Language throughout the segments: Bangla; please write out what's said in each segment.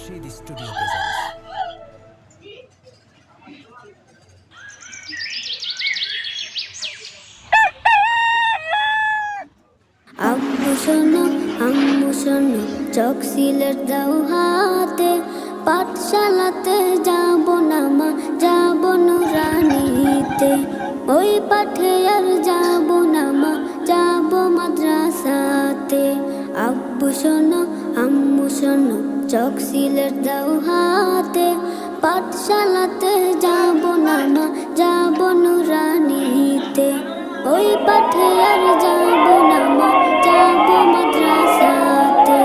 Rashid Studio presents. আব্বু শোনো আম্মু শোনো চোখ সিলেট দাও হাতে পাঠশালাতে যাব না মা যাব নুরানিতে ওই পাঠে আর যাব না মা যাব মাদ্রাসাতে আব্বু শোনো আম্মু শোনো চোখ সিলেট দাও হাতে পাঠশালাতে যাব না মা যাব নুরানিতে ওই পাঠে আর যাব না মা যাব মাদ্রাসাতে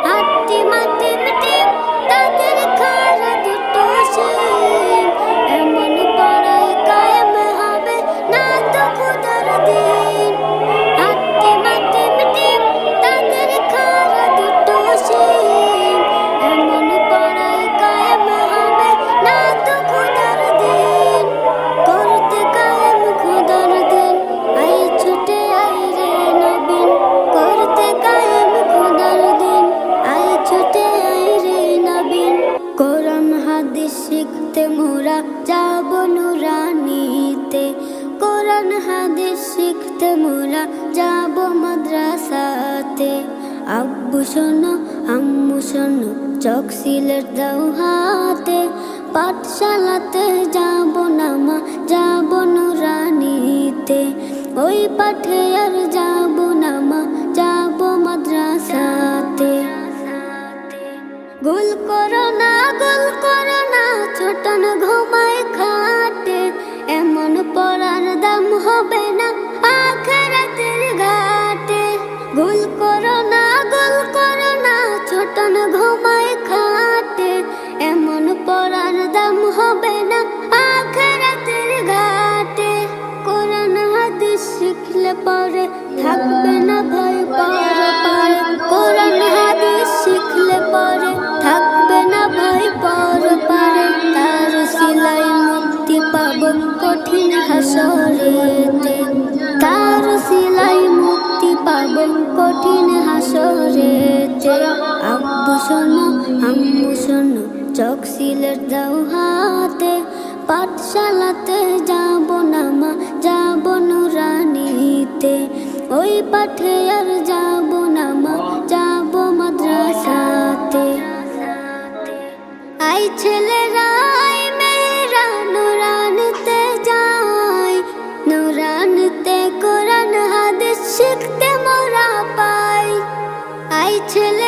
হাতি মাটি মিটি তাদের খারা দুটো শিম এমন পড়াই কায়েম হবে না তো খুদার দিন হাতি মাটি মিটি তাদের খারা দুটো শিম এমন পড়াই কায়েম হবে না তো খুদার দিন করতে কায়েম খুদার দিন আই ছুটে আই রে নবীন করতে কায়েম খুদার দিন আই ছুটে আই রে নবীন কোরআন হাদিস শিখতে মোরা যাব নুরানিতে কোরআন হাদিস শিখতে মোরা যাব মাদ্রাসাতে আব্বু শোনো আম্মু শোনো চোখ সিলেট দাও হাতে পাঠশালাতে যাব না মা যাব নুরানিতে ওই পাঠে আর যাব না মা যাব মাদ্রাসাতে গোল করো না ছোটন ঘুমায় খাটে এমন পড়ার দাম হবে না আখিরাতের ঘাটে গোল করো না ছোটন ঘুমায় খাটে এমন পড়ার দাম হবে না আখিরাতের ঘাটে কোরআন হাদিস শিখলে পরে থাকবে না ভয় পরপারে কোরআন হাদিস শিখলে পরে থাকবে না ভয় পরপারে তার সিলাই মুক্তি পাবো কঠিন হাসরেতে তার সিলাই মুক্তি পাবো কঠিন হাসরেতে আব্বু শোনো আম্মু শোনো চোখ সিলেট দাও হাতে পাঠশালাতে যাব না মা যাব নুরানিতে ওই পাঠে আর যাব না মা যাব মাদ্রাসাতে আই ছেলেরা আই মেয়েরা নুরানিতে যাই নুরানিতে কোরআন হাদিস শিখতে মোরা পাই আই ছেলে